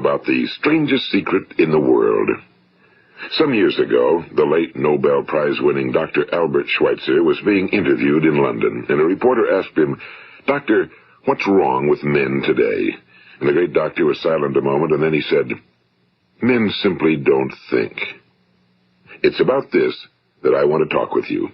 about the strangest secret in the world. Some years ago, the late Nobel Prize-winning Dr. Albert Schweitzer was being interviewed in London, and a reporter asked him, "Doctor, what's wrong with men today?" And the great doctor was silent a moment, and then he said, "Men simply don't think." It's about this that I want to talk with you.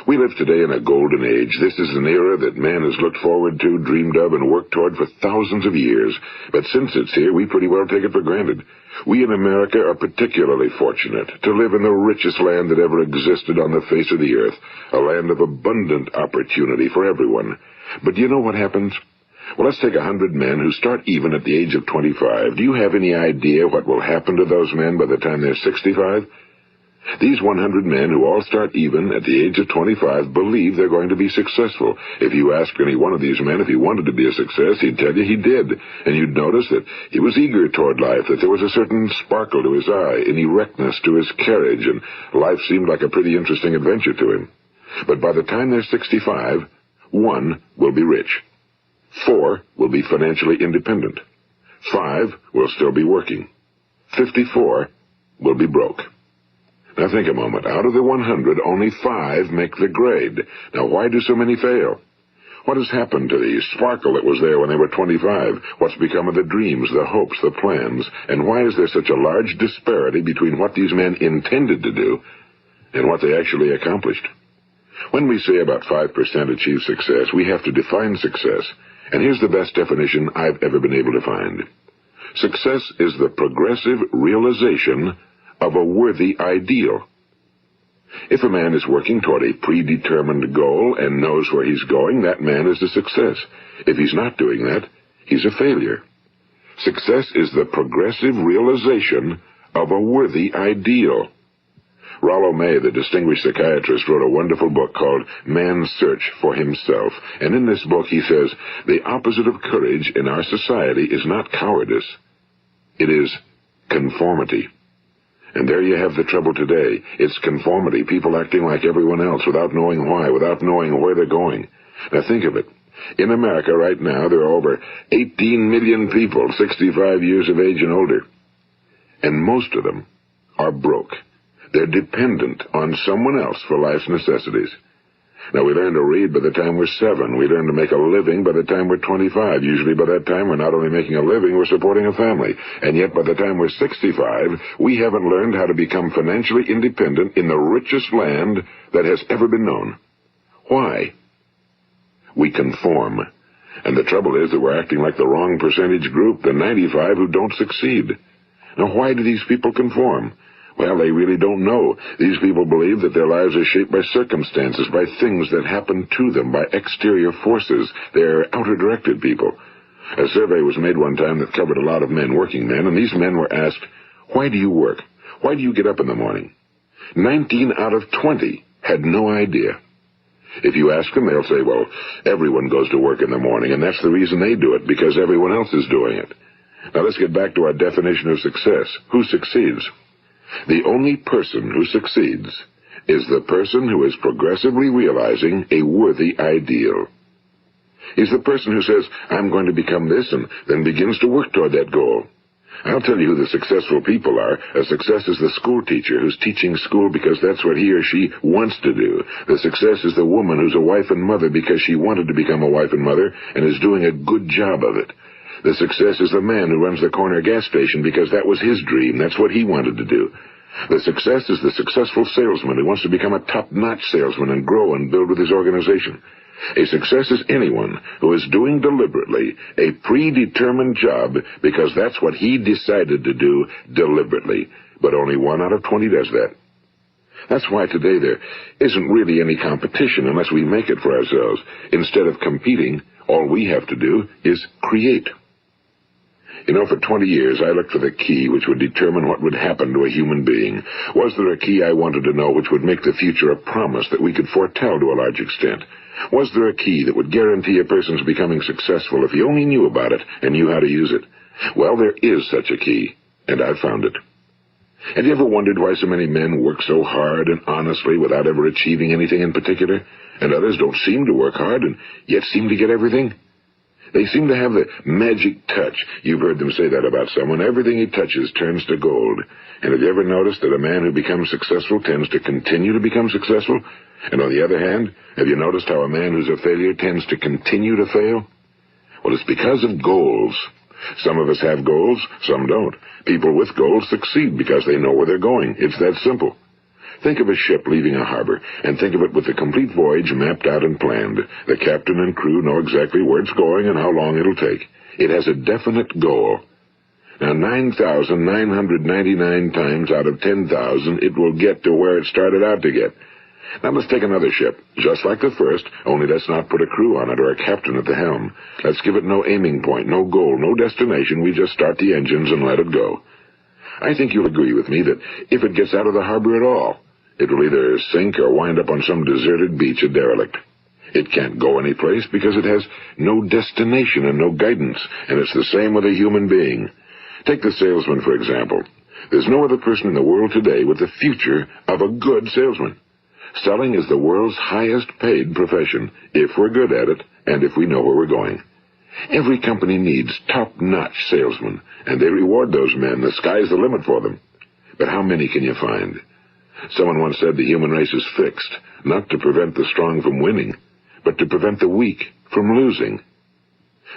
We live today in a golden age. This is an era that man has looked forward to, dreamed of, and worked toward for thousands of years. But since it's here, we pretty well take it for granted. We in America are particularly fortunate to live in the richest land that ever existed on the face of the earth, a land of abundant opportunity for everyone. But do you know what happens? Well, let's take 100 men who start even at the age of 25. Do you have any idea what will happen to those men by the time they're 65? These 100 men who all start even at the age of 25 believe they're going to be successful. If you ask any one of these men if he wanted to be a success, he'd tell you he did. And you'd notice that he was eager toward life, that there was a certain sparkle to his eye, an erectness to his carriage, and life seemed like a pretty interesting adventure to him. But by the time they're 65, 1 will be rich. 4 will be financially independent. 5 will still be working. 54 will be broke. Now think a moment. Out of the 100, only 5 make the grade. Now why do so many fail? What has happened to the sparkle that was there when they were 25? What's become of the dreams, the hopes, the plans? And why is there such a large disparity between what these men intended to do and what they actually accomplished? When we say about 5% achieve success, we have to define success. And here's the best definition I've ever been able to find. Success is the progressive realization of a worthy ideal. If a man is working toward a predetermined goal and knows where he's going, that man is a success. If he's not doing that, he's a failure. Success is the progressive realization of a worthy ideal. Rollo May, the distinguished psychiatrist, wrote a wonderful book called Man's Search for Himself. And in this book he says, the opposite of courage in our society is not cowardice. It is conformity. And there you have the trouble today. It's conformity, people acting like everyone else without knowing why, without knowing where they're going. Now think of it. In America right now, there are over 18 million people 65 years of age and older. And most of them are broke. They're dependent on someone else for life's necessities. Now, we learn to read by the time we're 7. We learn to make a living by the time we're 25. Usually by that time, we're not only making a living, we're supporting a family. And yet by the time we're 65, we haven't learned how to become financially independent in the richest land that has ever been known. Why? We conform. And the trouble is that we're acting like the wrong percentage group, the 95 who don't succeed. Now, why do these people conform? Well, they really don't know. These people believe that their lives are shaped by circumstances, by things that happen to them, by exterior forces. They're outer-directed people. A survey was made one time that covered a lot of men, working men, and these men were asked, "Why do you work? Why do you get up in the morning?" 19 out of 20 had no idea. If you ask them, they'll say, well, everyone goes to work in the morning, and that's the reason they do it, because everyone else is doing it. Now let's get back to our definition of success. Who succeeds? The only person who succeeds is the person who is progressively realizing a worthy ideal. He's the person who says, I'm going to become this, and then begins to work toward that goal. I'll tell you who the successful people are. A success is the school teacher who's teaching school because that's what he or she wants to do. The success is the woman who's a wife and mother because she wanted to become a wife and mother and is doing a good job of it. The success is the man who runs the corner gas station because that was his dream. That's what he wanted to do. The success is the successful salesman who wants to become a top-notch salesman and grow and build with his organization. A success is anyone who is doing deliberately a predetermined job because that's what he decided to do deliberately. But only 1 out of 20 does that. That's why today there isn't really any competition unless we make it for ourselves. Instead of competing, all we have to do is create. You know, for 20 years, I looked for the key which would determine what would happen to a human being. Was there a key I wanted to know which would make the future a promise that we could foretell to a large extent? Was there a key that would guarantee a person's becoming successful if he only knew about it and knew how to use it? Well, there is such a key, and I've found it. Have you ever wondered why so many men work so hard and honestly without ever achieving anything in particular, and others don't seem to work hard and yet seem to get everything? They seem to have the magic touch. You've heard them say that about someone. Everything he touches turns to gold. And have you ever noticed that a man who becomes successful tends to continue to become successful? And on the other hand, have you noticed how a man who's a failure tends to continue to fail? Well, it's because of goals. Some of us have goals, some don't. People with goals succeed because they know where they're going. It's that simple. Think of a ship leaving a harbor, and think of it with the complete voyage mapped out and planned. The captain and crew know exactly where it's going and how long it'll take. It has a definite goal. Now, 9,999 times out of 10,000, it will get to where it started out to get. Now let's take another ship, just like the first, only let's not put a crew on it or a captain at the helm. Let's give it no aiming point, no goal, no destination. We just start the engines and let it go. I think you'll agree with me that if it gets out of the harbor at all, it will either sink or wind up on some deserted beach, a derelict. It can't go anyplace because it has no destination and no guidance, and it's the same with a human being. Take the salesman, for example. There's no other person in the world today with the future of a good salesman. Selling is the world's highest paid profession, if we're good at it and if we know where we're going. Every company needs top-notch salesmen, and they reward those men. The sky's the limit for them. But how many can you find? Someone once said the human race is fixed, not to prevent the strong from winning, but to prevent the weak from losing.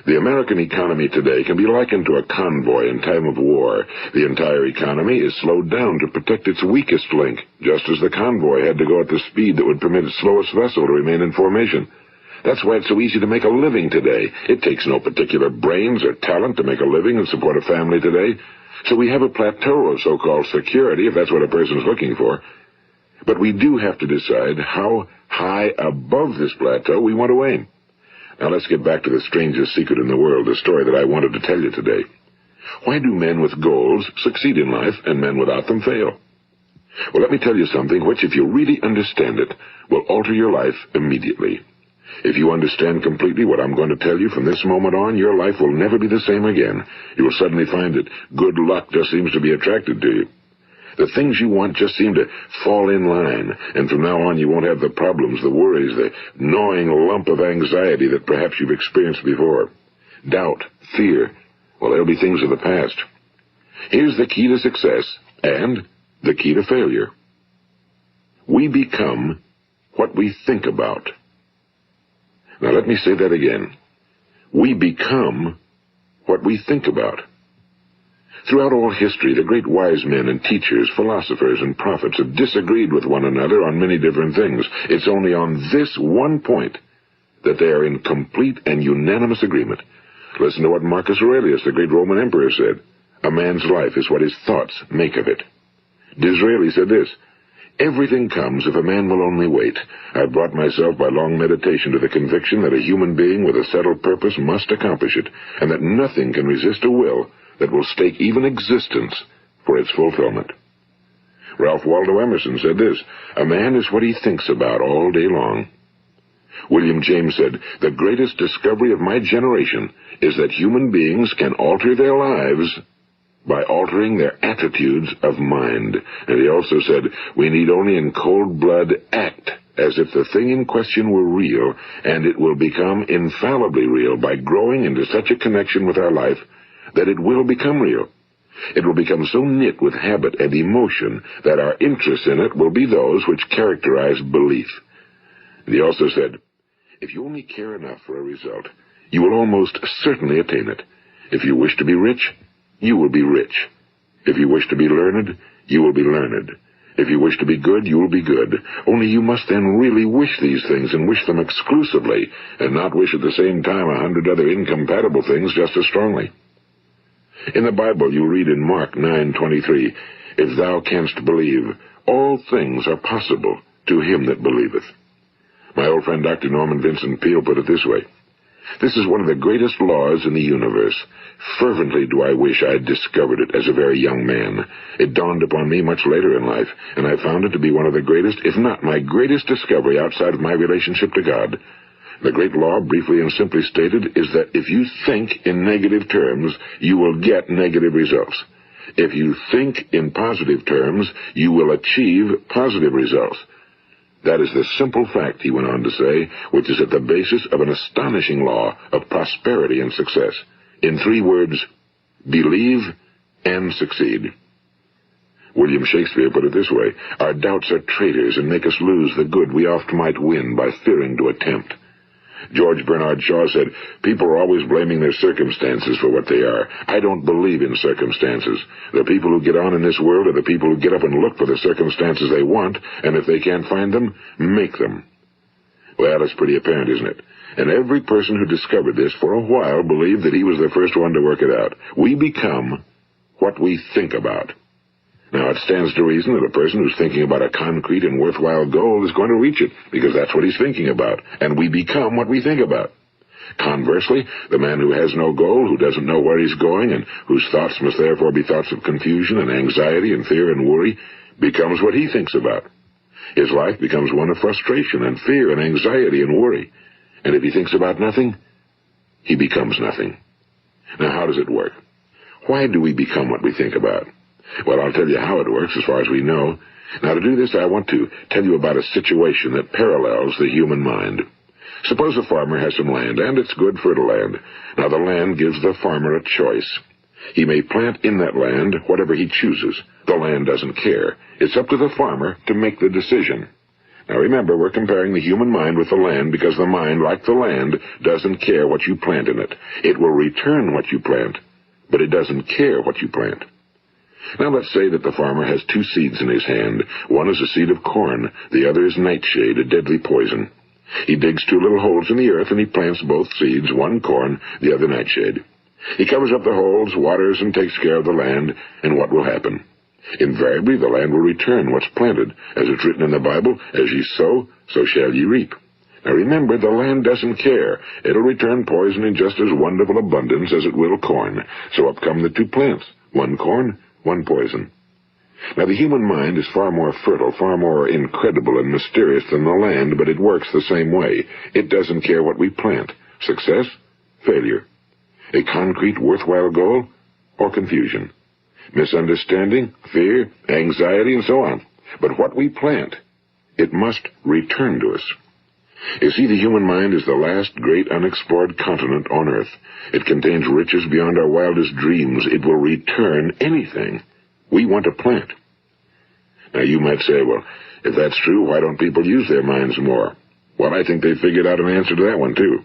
The American economy today can be likened to a convoy in time of war. The entire economy is slowed down to protect its weakest link, just as the convoy had to go at the speed that would permit its slowest vessel to remain in formation. That's why it's so easy to make a living today. It takes no particular brains or talent to make a living and support a family today. So we have a plateau of so-called security, if that's what a person's looking for. But we do have to decide how high above this plateau we want to aim. Now let's get back to the strangest secret in the world, the story that I wanted to tell you today. Why do men with goals succeed in life and men without them fail? Well, let me tell you something which, if you really understand it, will alter your life immediately. If you understand completely what I'm going to tell you from this moment on, your life will never be the same again. You will suddenly find that good luck just seems to be attracted to you. The things you want just seem to fall in line, and from now on you won't have the problems, the worries, the gnawing lump of anxiety that perhaps you've experienced before. Doubt, fear, well, they'll be things of the past. Here's the key to success and the key to failure. We become what we think about. Now let me say that again. We become what we think about. Throughout all history, the great wise men and teachers, philosophers and prophets have disagreed with one another on many different things. It's only on this one point that they are in complete and unanimous agreement. Listen to what Marcus Aurelius, the great Roman emperor, said. A man's life is what his thoughts make of it. Disraeli said this, everything comes if a man will only wait. I've brought myself by long meditation to the conviction that a human being with a settled purpose must accomplish it, and that nothing can resist a will that will stake even existence for its fulfillment. Ralph Waldo Emerson said this, a man is what he thinks about all day long. William James said, the greatest discovery of my generation is that human beings can alter their lives by altering their attitudes of mind. And he also said, we need only in cold blood act as if the thing in question were real, and it will become infallibly real by growing into such a connection with our life that it will become real. It will become so knit with habit and emotion that our interest in it will be those which characterize belief. And he also said, if you only care enough for a result, you will almost certainly attain it. If you wish to be rich, you will be rich. If you wish to be learned, you will be learned. If you wish to be good, you will be good. Only you must then really wish these things and wish them exclusively, and not wish at the same time 100 other incompatible things just as strongly. In the Bible, you read in Mark 9:23, if thou canst believe, all things are possible to him that believeth. My old friend Dr. Norman Vincent Peale put it this way, this is one of the greatest laws in the universe. Fervently do I wish I had discovered it as a very young man. It dawned upon me much later in life, and I found it to be one of the greatest, if not my greatest discovery outside of my relationship to God. The great law, briefly and simply stated, is that if you think in negative terms, you will get negative results. If you think in positive terms, you will achieve positive results. That is the simple fact, he went on to say, which is at the basis of an astonishing law of prosperity and success. In 3 words, believe and succeed. William Shakespeare put it this way: our doubts are traitors and make us lose the good we oft might win by fearing to attempt. George Bernard Shaw said, people are always blaming their circumstances for what they are. I don't believe in circumstances. The people who get on in this world are the people who get up and look for the circumstances they want, and if they can't find them, make them. Well, it's pretty apparent, isn't it? And every person who discovered this for a while believed that he was the first one to work it out. We become what we think about. Now, it stands to reason that a person who's thinking about a concrete and worthwhile goal is going to reach it, because that's what he's thinking about, and we become what we think about. Conversely, the man who has no goal, who doesn't know where he's going, and whose thoughts must therefore be thoughts of confusion and anxiety and fear and worry, becomes what he thinks about. His life becomes one of frustration and fear and anxiety and worry. And if he thinks about nothing, he becomes nothing. Now, how does it work? Why do we become what we think about? Well, I'll tell you how it works as far as we know. Now, to do this, I want to tell you about a situation that parallels the human mind. Suppose a farmer has some land, and it's good, fertile land. Now, the land gives the farmer a choice. He may plant in that land whatever he chooses. The land doesn't care. It's up to the farmer to make the decision. Now, remember, we're comparing the human mind with the land because the mind, like the land, doesn't care what you plant in it. It will return what you plant, but it doesn't care what you plant. Now, let's say that the farmer has 2 seeds in his hand. One is a seed of corn. The other is nightshade, a deadly poison. He digs 2 little holes in the earth, and he plants both seeds, one corn, the other nightshade. He covers up the holes, waters, and takes care of the land, and what will happen? Invariably, the land will return what's planted. As it's written in the Bible, as ye sow, so shall ye reap. Now remember, the land doesn't care. It'll return poison in just as wonderful abundance as it will corn. So up come the 2 plants, one corn, one poison. Now, the human mind is far more fertile, far more incredible and mysterious than the land, but it works the same way. It doesn't care what we plant. Success, failure. A concrete, worthwhile goal, or confusion. Misunderstanding, fear, anxiety, and so on. But what we plant, it must return to us. You see, the human mind is the last great unexplored continent on Earth. It contains riches beyond our wildest dreams. It will return anything we want to plant. Now, you might say, well, if that's true, why don't people use their minds more? Well, I think they figured out an answer to that one, too.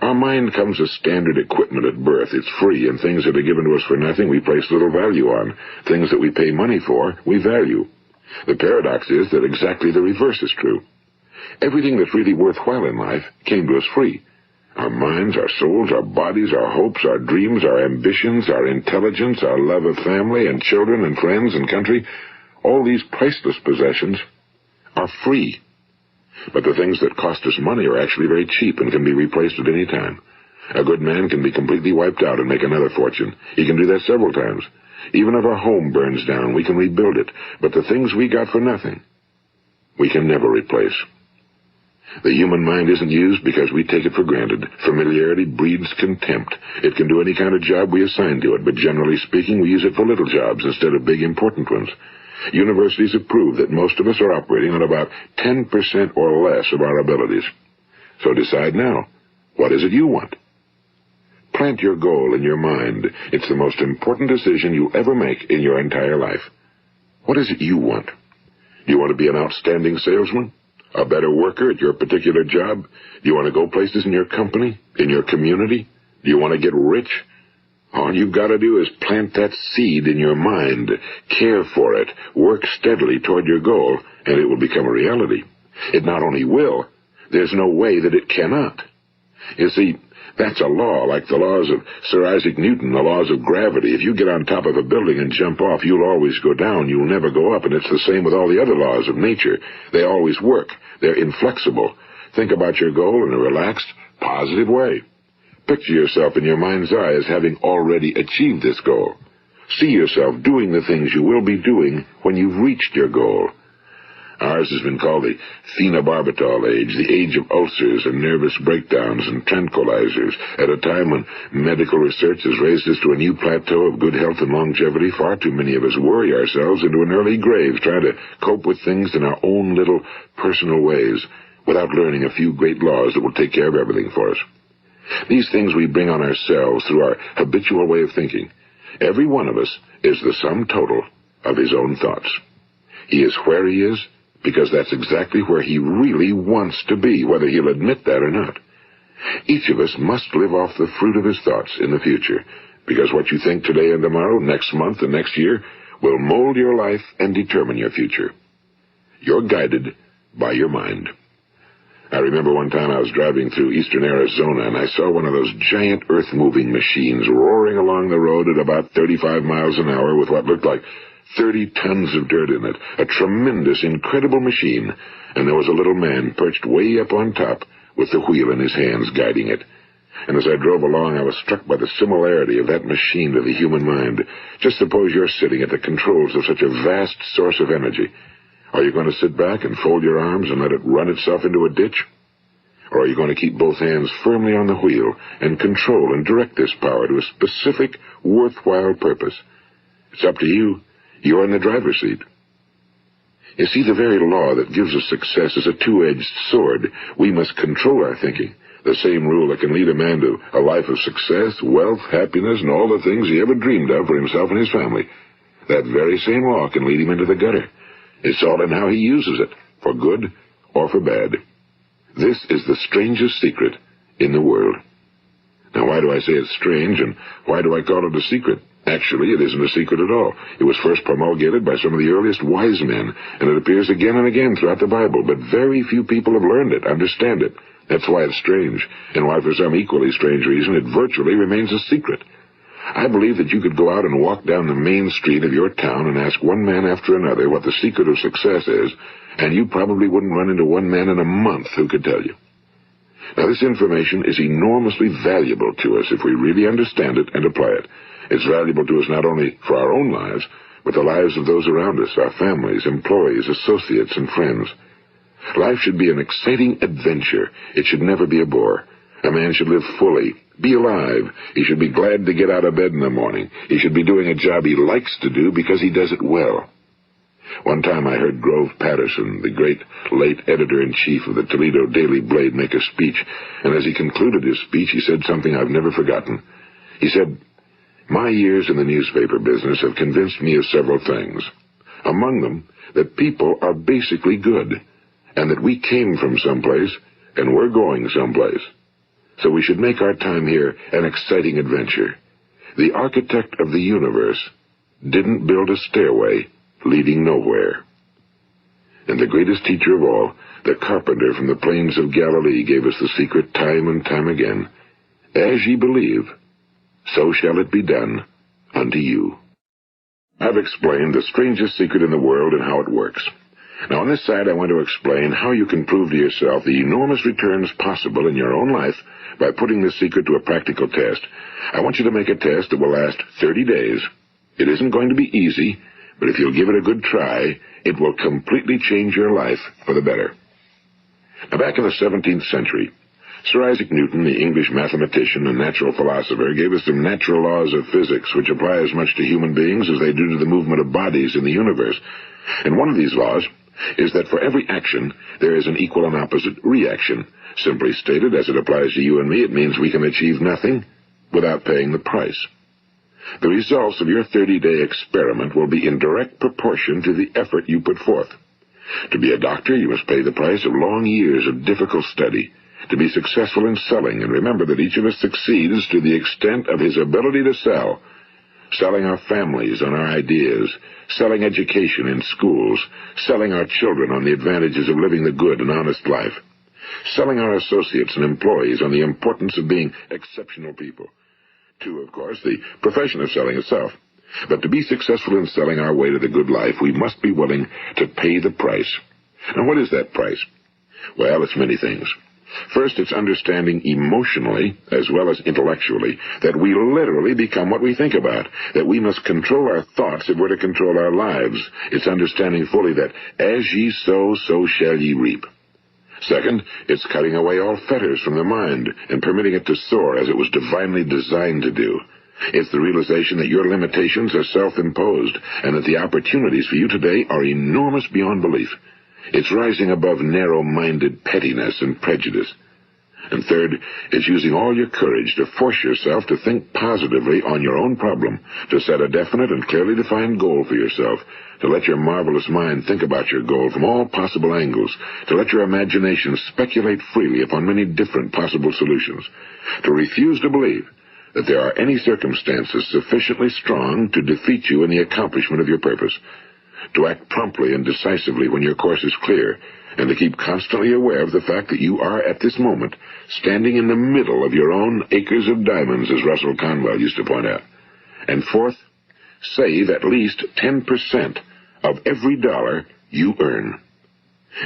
Our mind comes as standard equipment at birth. It's free, and things that are given to us for nothing we place little value on. Things that we pay money for, we value. The paradox is that exactly the reverse is true. Everything that's really worthwhile in life came to us free. Our minds, our souls, our bodies, our hopes, our dreams, our ambitions, our intelligence, our love of family and children and friends and country, all these priceless possessions are free. But the things that cost us money are actually very cheap and can be replaced at any time. A good man can be completely wiped out and make another fortune. He can do that several times. Even if our home burns down, we can rebuild it. But the things we got for nothing, we can never replace. The human mind isn't used because we take it for granted. Familiarity breeds contempt. It can do any kind of job we assign to it, but generally speaking, we use it for little jobs instead of big, important ones. Universities have proved that most of us are operating on about 10% or less of our abilities. So decide now, what is it you want? Plant your goal in your mind. It's the most important decision you'll ever make in your entire life. What is it you want? Do you want to be an outstanding salesman? A better worker at your particular job? Do you want to go places in your company, in your community? Do you want to get rich? All you've got to do is plant that seed in your mind, care for it, work steadily toward your goal, and it will become a reality. It not only will, there's no way that it cannot. You see, that's a law, like the laws of Sir Isaac Newton, the laws of gravity. If you get on top of a building and jump off, you'll always go down. You'll never go up, and it's the same with all the other laws of nature. They always work. They're inflexible. Think about your goal in a relaxed, positive way. Picture yourself in your mind's eye as having already achieved this goal. See yourself doing the things you will be doing when you've reached your goal. Ours has been called the phenobarbital age, the age of ulcers and nervous breakdowns and tranquilizers. At a time when medical research has raised us to a new plateau of good health and longevity, far too many of us worry ourselves into an early grave trying to cope with things in our own little personal ways without learning a few great laws that will take care of everything for us. These things we bring on ourselves through our habitual way of thinking. Every one of us is the sum total of his own thoughts. He is where he is because that's exactly where he really wants to be, whether he'll admit that or not. Each of us must live off the fruit of his thoughts in the future, because what you think today and tomorrow, next month and next year, will mold your life and determine your future. You're guided by your mind. I remember one time I was driving through eastern Arizona, and I saw one of those giant earth-moving machines roaring along the road at about 35 miles an hour with what looked like 30 tons of dirt in it, a tremendous, incredible machine, and there was a little man perched way up on top with the wheel in his hands guiding it. And as I drove along, I was struck by the similarity of that machine to the human mind. Just suppose you're sitting at the controls of such a vast source of energy. Are you going to sit back and fold your arms and let it run itself into a ditch? Or are you going to keep both hands firmly on the wheel and control and direct this power to a specific, worthwhile purpose? It's up to you. You're in the driver's seat. You see, the very law that gives us success is a two-edged sword. We must control our thinking. The same rule that can lead a man to a life of success, wealth, happiness, and all the things he ever dreamed of for himself and his family. That very same law can lead him into the gutter. It's all in how he uses it, for good or for bad. This is the strangest secret in the world. Now, why do I say it's strange, and why do I call it a secret? Actually, it isn't a secret at all. It was first promulgated by some of the earliest wise men, and it appears again and again throughout the Bible, but very few people have learned it, understand it. That's why it's strange, and why for some equally strange reason it virtually remains a secret. I believe that you could go out and walk down the main street of your town and ask one man after another what the secret of success is, and you probably wouldn't run into one man in a month who could tell you. Now, this information is enormously valuable to us if we really understand it and apply it. It's valuable to us not only for our own lives, but the lives of those around us, our families, employees, associates, and friends. Life should be an exciting adventure. It should never be a bore. A man should live fully, be alive. He should be glad to get out of bed in the morning. He should be doing a job he likes to do because he does it well. One time I heard Grove Patterson, the great late editor-in-chief of the Toledo Daily Blade, make a speech, and as he concluded his speech, he said something I've never forgotten. He said, "My years in the newspaper business have convinced me of several things. Among them, that people are basically good, and that we came from someplace, and we're going someplace. So we should make our time here an exciting adventure. The architect of the universe didn't build a stairway leading nowhere." And the greatest teacher of all, the carpenter from the plains of Galilee, gave us the secret time and time again. As ye believe, so shall it be done unto you. I've explained the strangest secret in the world and how it works. Now, on this side, I want to explain how you can prove to yourself the enormous returns possible in your own life by putting this secret to a practical test. I want you to make a test that will last 30 days. It isn't going to be easy, but if you'll give it a good try, it will completely change your life for the better. Now, back in the 17th century, Sir Isaac Newton, the English mathematician and natural philosopher, gave us some natural laws of physics which apply as much to human beings as they do to the movement of bodies in the universe. And one of these laws is that for every action, there is an equal and opposite reaction. Simply stated, as it applies to you and me, it means we can achieve nothing without paying the price. The results of your 30-day experiment will be in direct proportion to the effort you put forth. To be a doctor, you must pay the price of long years of difficult study. To be successful in selling, and remember that each of us succeeds to the extent of his ability to sell. Selling our families on our ideas, selling education in schools, selling our children on the advantages of living the good and honest life, selling our associates and employees on the importance of being exceptional people. To, of course, the profession of selling itself. But to be successful in selling our way to the good life, we must be willing to pay the price. Now, what is that price? Well, it's many things. First, it's understanding emotionally, as well as intellectually, that we literally become what we think about, that we must control our thoughts if we're to control our lives. It's understanding fully that as ye sow, so shall ye reap. Second, it's cutting away all fetters from the mind and permitting it to soar as it was divinely designed to do. It's the realization that your limitations are self-imposed and that the opportunities for you today are enormous beyond belief. It's rising above narrow-minded pettiness and prejudice. And third, it's using all your courage to force yourself to think positively on your own problem, to set a definite and clearly defined goal for yourself, to let your marvelous mind think about your goal from all possible angles, to let your imagination speculate freely upon many different possible solutions, to refuse to believe that there are any circumstances sufficiently strong to defeat you in the accomplishment of your purpose, to act promptly and decisively when your course is clear, and to keep constantly aware of the fact that you are, at this moment, standing in the middle of your own acres of diamonds, as Russell Conwell used to point out. And fourth, save at least 10% of every dollar you earn.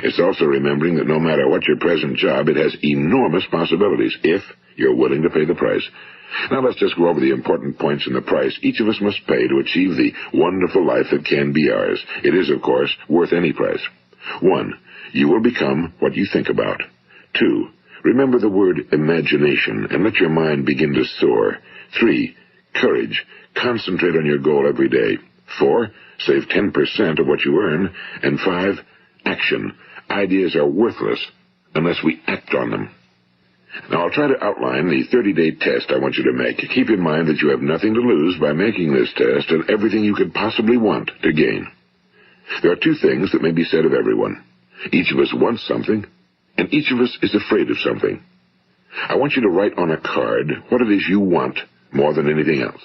It's also remembering that no matter what your present job, it has enormous possibilities, if you're willing to pay the price. Now let's just go over the important points in the price each of us must pay to achieve the wonderful life that can be ours. It is, of course, worth any price. 1. You will become what you think about. 2. Remember the word imagination and let your mind begin to soar. 3. Courage. Concentrate on your goal every day. 4. Save 10% of what you earn. And 5. Action. Ideas are worthless unless we act on them. Now, I'll try to outline the 30-day test I want you to make. Keep in mind that you have nothing to lose by making this test and everything you could possibly want to gain. There are 2 things that may be said of everyone. Each of us wants something, and each of us is afraid of something. I want you to write on a card what it is you want more than anything else.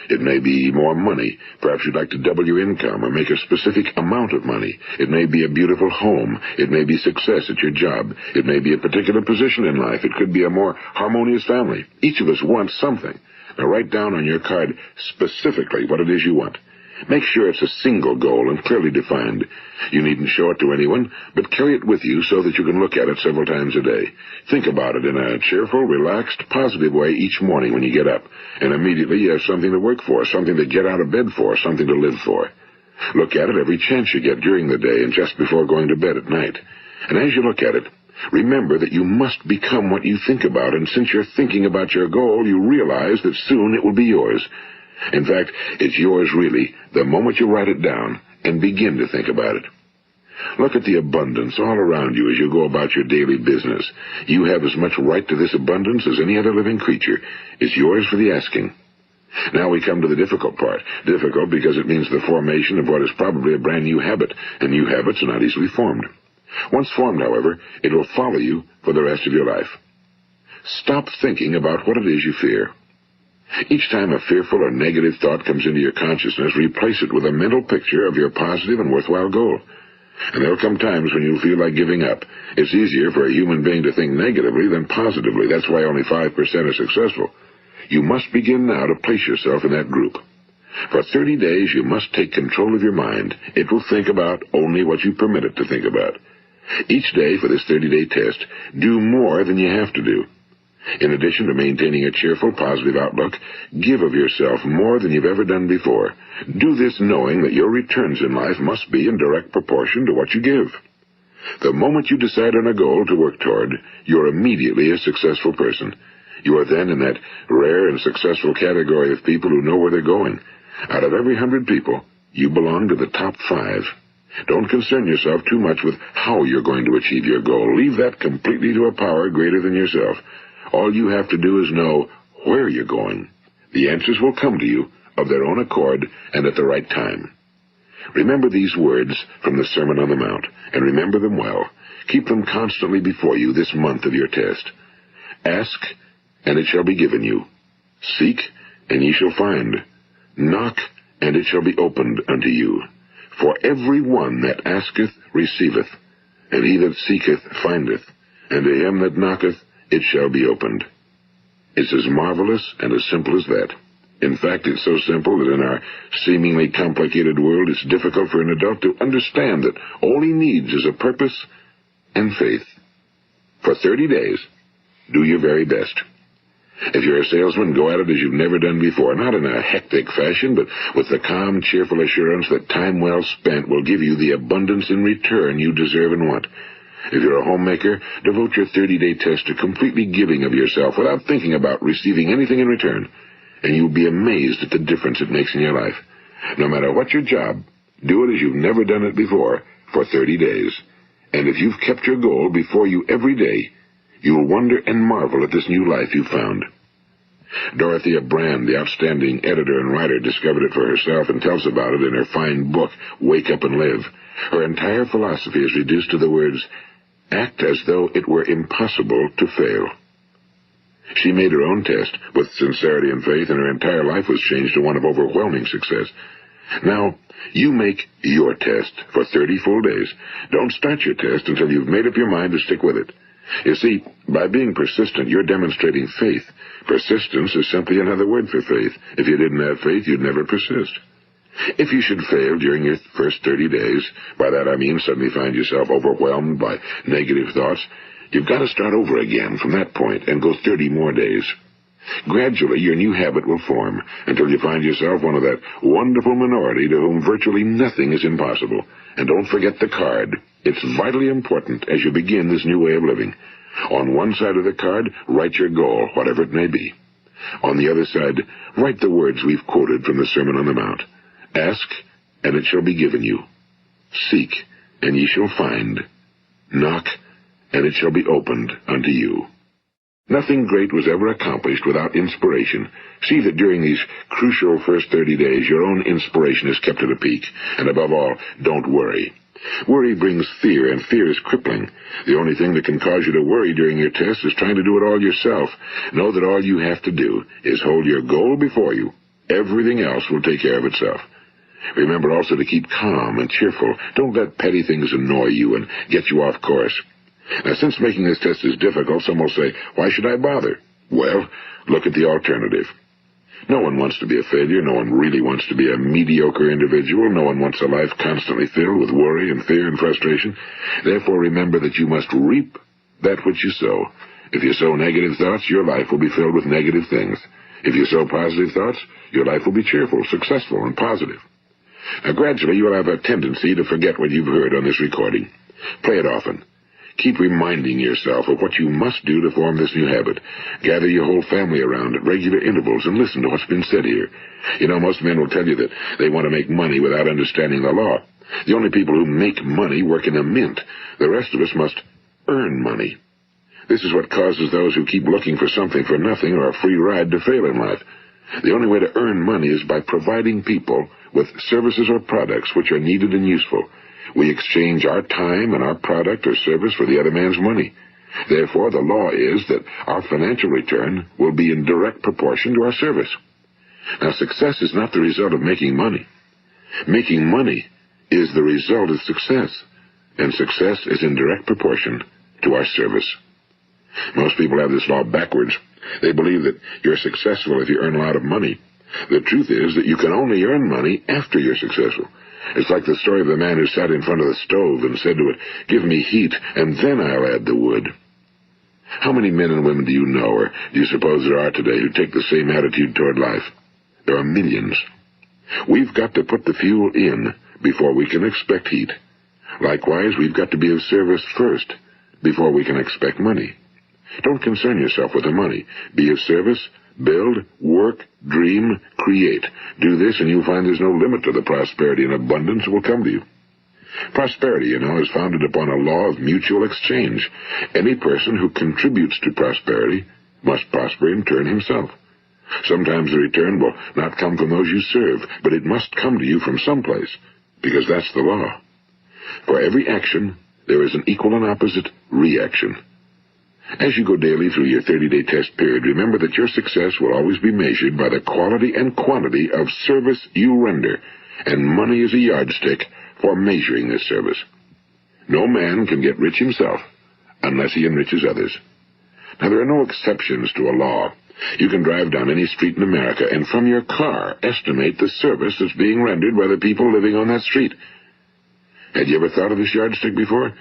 It may be more money. Perhaps you'd like to double your income or make a specific amount of money. It may be a beautiful home. It may be success at your job. It may be a particular position in life. It could be a more harmonious family. Each of us wants something. Now write down on your card specifically what it is you want. Make sure it's a single goal and clearly defined. You needn't show it to anyone, but carry it with you so that you can look at it several times a day. Think about it in a cheerful, relaxed, positive way each morning when you get up, and immediately you have something to work for, something to get out of bed for, something to live for. Look at it every chance you get during the day and just before going to bed at night. And as you look at it, remember that you must become what you think about, and since you're thinking about your goal, you realize that soon it will be yours. In fact, it's yours really the moment you write it down and begin to think about it. Look at the abundance all around you as you go about your daily business. You have as much right to this abundance as any other living creature. It's yours for the asking. Now we come to the difficult part. Difficult because it means the formation of what is probably a brand new habit, and new habits are not easily formed. Once formed, however, it will follow you for the rest of your life. Stop thinking about what it is you fear. Each time a fearful or negative thought comes into your consciousness, replace it with a mental picture of your positive and worthwhile goal. And there'll come times when you'll feel like giving up. It's easier for a human being to think negatively than positively. That's why only 5% are successful. You must begin now to place yourself in that group. For 30 days, you must take control of your mind. It will think about only what you permit it to think about. Each day for this 30-day test, do more than you have to do. In addition to maintaining a cheerful, positive outlook, give of yourself more than you've ever done before. Do this knowing that your returns in life must be in direct proportion to what you give. The moment you decide on a goal to work toward, you're immediately a successful person. You are then in that rare and successful category of people who know where they're going. Out of every 100 people, you belong to the top 5. Don't concern yourself too much with how you're going to achieve your goal. Leave that completely to a power greater than yourself. All you have to do is know where you're going. The answers will come to you of their own accord and at the right time. Remember these words from the Sermon on the Mount, and remember them well. Keep them constantly before you this month of your test. Ask, and it shall be given you. Seek, and ye shall find. Knock, and it shall be opened unto you. For every one that asketh receiveth, and he that seeketh findeth, and to him that knocketh it shall be opened. It's as marvelous and as simple as that. In fact, it's so simple that in our seemingly complicated world, it's difficult for an adult to understand that all he needs is a purpose and faith. For 30 days, do your very best. If you're a salesman, go at it as you've never done before, not in a hectic fashion, but with the calm, cheerful assurance that time well spent will give you the abundance in return you deserve and want. If you're a homemaker, devote your 30-day test to completely giving of yourself without thinking about receiving anything in return, and you'll be amazed at the difference it makes in your life. No matter what your job, do it as you've never done it before for 30 days. And if you've kept your goal before you every day, you'll wonder and marvel at this new life you've found. Dorothea Brand, the outstanding editor and writer, discovered it for herself and tells about it in her fine book, Wake Up and Live. Her entire philosophy is reduced to the words, act as though it were impossible to fail. She made her own test with sincerity and faith, and her entire life was changed to one of overwhelming success. Now, you make your test for 30 full days. Don't start your test until you've made up your mind to stick with it. You see, by being persistent, you're demonstrating faith. Persistence is simply another word for faith. If you didn't have faith, you'd never persist. If you should fail during your first 30 days, by that I mean suddenly find yourself overwhelmed by negative thoughts, you've got to start over again from that point and go 30 more days. Gradually, your new habit will form until you find yourself one of that wonderful minority to whom virtually nothing is impossible. And don't forget the card. It's vitally important as you begin this new way of living. On one side of the card, write your goal, whatever it may be. On the other side, write the words we've quoted from the Sermon on the Mount. Ask, and it shall be given you. Seek, and ye shall find. Knock, and it shall be opened unto you. Nothing great was ever accomplished without inspiration. See that during these crucial first 30 days, your own inspiration is kept at a peak. And above all, don't worry. Worry brings fear, and fear is crippling. The only thing that can cause you to worry during your test is trying to do it all yourself. Know that all you have to do is hold your goal before you. Everything else will take care of itself. Remember also to keep calm and cheerful. Don't let petty things annoy you and get you off course. Now, since making this test is difficult, some will say, why should I bother? Well, look at the alternative. No one wants to be a failure. No one really wants to be a mediocre individual. No one wants a life constantly filled with worry and fear and frustration. Therefore, remember that you must reap that which you sow. If you sow negative thoughts, your life will be filled with negative things. If you sow positive thoughts, your life will be cheerful, successful, and positive. Now, gradually, you will have a tendency to forget what you've heard on this recording. Play it often. Keep reminding yourself of what you must do to form this new habit. Gather your whole family around at regular intervals and listen to what's been said here. You know, most men will tell you that they want to make money without understanding the law. The only people who make money work in a mint. The rest of us must earn money. This is what causes those who keep looking for something for nothing or a free ride to fail in life. The only way to earn money is by providing people with services or products which are needed and useful. We exchange our time and our product or service for the other man's money. Therefore, the law is that our financial return will be in direct proportion to our service. Now, success is not the result of making money. Making money is the result of success, and success is in direct proportion to our service. Most people have this law backwards. They believe that you're successful if you earn a lot of money. The truth is that you can only earn money after you're successful. It's like the story of the man who sat in front of the stove and said to it, give me heat, and then I'll add the wood. How many men and women do you know, or do you suppose there are today, who take the same attitude toward life? There are millions. We've got to put the fuel in before we can expect heat. Likewise, we've got to be of service first before we can expect money. Don't concern yourself with the money. Be of service. Build, work, dream, create. Do this, and you'll find there's no limit to the prosperity and abundance that will come to you. Prosperity, you know, is founded upon a law of mutual exchange. Any person who contributes to prosperity must prosper in turn himself. Sometimes the return will not come from those you serve, but it must come to you from someplace, because that's the law. For every action, there is an equal and opposite reaction. As you go daily through your 30-day test period, remember that your success will always be measured by the quality and quantity of service you render, and money is a yardstick for measuring this service. No man can get rich himself unless he enriches others. Now, there are no exceptions to a law. You can drive down any street in America and from your car estimate the service that's being rendered by the people living on that street. Had you ever thought of this yardstick before?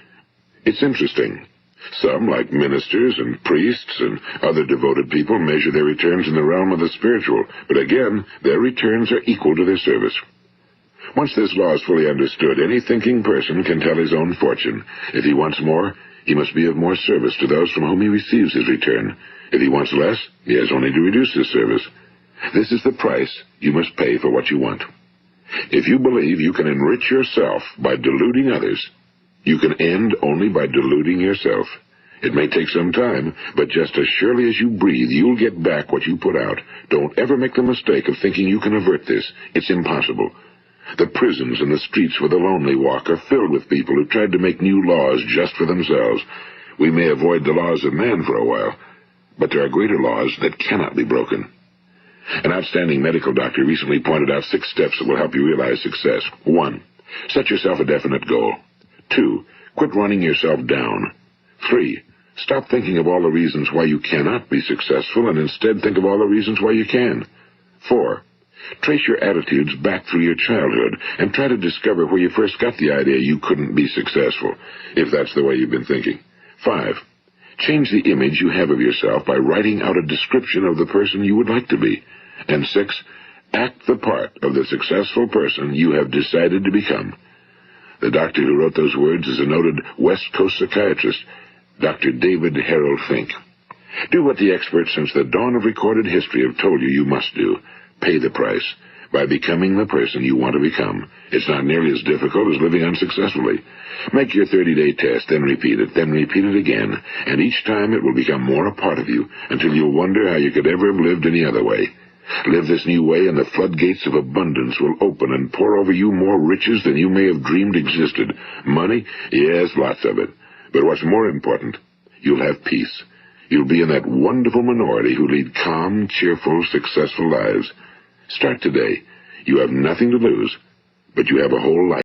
It's interesting. Some, like ministers and priests and other devoted people, measure their returns in the realm of the spiritual, but again, their returns are equal to their service. Once this law is fully understood, any thinking person can tell his own fortune. If he wants more, he must be of more service to those from whom he receives his return. If he wants less, he has only to reduce his service. This is the price you must pay for what you want. If you believe you can enrich yourself by deluding others, you can end only by deluding yourself. It may take some time, but just as surely as you breathe, you'll get back what you put out. Don't ever make the mistake of thinking you can avert this. It's impossible. The prisons and the streets where the lonely walk are filled with people who tried to make new laws just for themselves. We may avoid the laws of man for a while, but there are greater laws that cannot be broken. An outstanding medical doctor recently pointed out 6 steps that will help you realize success. 1. Set yourself a definite goal. 2. Quit running yourself down. 3. Stop thinking of all the reasons why you cannot be successful and instead think of all the reasons why you can. 4. Trace your attitudes back through your childhood and try to discover where you first got the idea you couldn't be successful, if that's the way you've been thinking. 5. Change the image you have of yourself by writing out a description of the person you would like to be. And 6. Act the part of the successful person you have decided to become. The doctor who wrote those words is a noted West Coast psychiatrist, Dr. David Harold Fink. Do what the experts since the dawn of recorded history have told you you must do. Pay the price by becoming the person you want to become. It's not nearly as difficult as living unsuccessfully. Make your 30-day test, then repeat it again, and each time it will become more a part of you until you'll wonder how you could ever have lived any other way. Live this new way, and the floodgates of abundance will open and pour over you more riches than you may have dreamed existed. Money? Yes, lots of it. But what's more important, you'll have peace. You'll be in that wonderful minority who lead calm, cheerful, successful lives. Start today. You have nothing to lose, but you have a whole life.